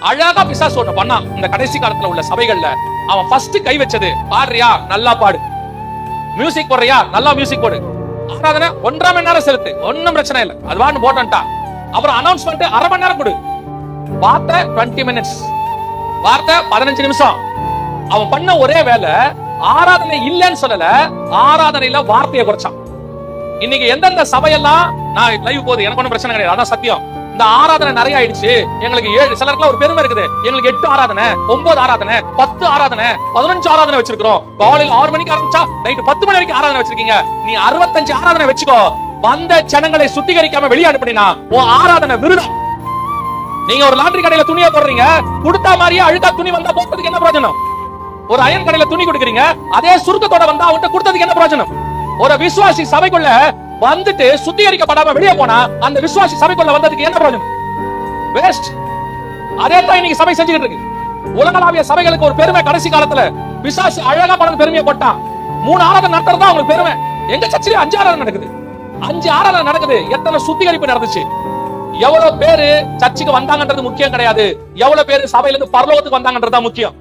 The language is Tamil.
அழகா பிசாசு ஒண்ணு பண்ணான். இந்த கடைசி காலத்துல உள்ள சபைகள்ல அவன் ஃபர்ஸ்ட் கை வச்சது, பாடுறியா நல்லா பாடு, மியூசிக் போடுறியா நல்லா மியூசிக் போடு, ஆராதனை 1.5 மணி நேரம் செலுத்து, ஒன்னும் பிரச்சனை இல்லை, அது வான்னு போட்டா. அப்புறம் அனௌன்ஸ்மெண்ட் 1/2 மணி நேரம் கொடு, வார்த்தை 20 மினிட்ஸ், வார்த்தை 15 நிமிஷம். அவன் பண்ண ஒரே வேலை, ஆராதனை இல்லைன்னு சொல்லல, ஆராதனையில வார்த்தையை குறைச்சான். இன்னைக்கு எந்தெந்த சபையெல்லாம் நான் லைவ் போகுது, எனக்கு ஒன்றும் பிரச்சனை கிடையாது, அதான் சத்தியம். இந்த ஆராதனை நிறைய ஆயிடுச்சு, எங்களுக்கு 7, சிலருக்குலாம் ஒரு பெருமை இருக்குது, எங்களுக்கு 8 ஆராதனை, 9 ஆராதனை, 10 ஆராதனை, 15 ஆராதனை வச்சிருக்கிறோம். காலையில் 6 மணிக்கு ஆரம்பிச்சா நைட் 10 மணி வரைக்கும் ஆராதனை வச்சிருக்கீங்க. நீ 65 ஆராதனை வச்சுக்கோ, வந்த ஜனங்களை சுத்திகரிக்காம வெளியே அனுப்பினா உன் ஆராதனை விருதம். நீங்க ஒரு லாண்டரி கடையில துணியை போடுறீங்க, கொடுத்தா மாதிரியே அழுக்கா துணி வந்தா போட்டதுக்கு என்ன பிரயோஜனம்? ஒரு அயன் கடையில துணி கொடுக்குறீங்க, அதே சுருக்கத்தோட வந்தா அவன்கிட்ட கொடுத்ததுக்கு என்ன பிரயோஜனம்? ஒரு விசுவாசி சபைக்குள்ள வந்துட்டு சுத்திகரிக்கப்படாம வெளியே போனா அந்த விசுவாசி சபைக்குள்ள வந்ததுக்கு என்ன பிரயோஜனம்? வேஸ்ட். அதே தான் இன்னைக்கு சபை செஞ்சுக்கிட்டு இருக்கு. உலகளாவிய சபைகளுக்கு ஒரு பெருமை, கடைசி காலத்துல விசுவாசி அழகா பணம் பெருமையை போட்டான். 3 ஆராதனை நடத்துறதா உங்களுக்கு பெருமை. எங்க சர்ச்சிலே 5 ஆராதனை நடக்குது, 5 ஆராதனை நடக்குது. எத்தனை சுத்திகரிப்பு நடந்துச்சு? எவ்வளவு பேரு சர்ச்சுக்கு வந்தாங்கன்றது முக்கியம் கிடையாது, எவ்வளவு பேரு சபையில இருந்து பரலோகத்துக்கு வந்தாங்கன்றது முக்கியம்.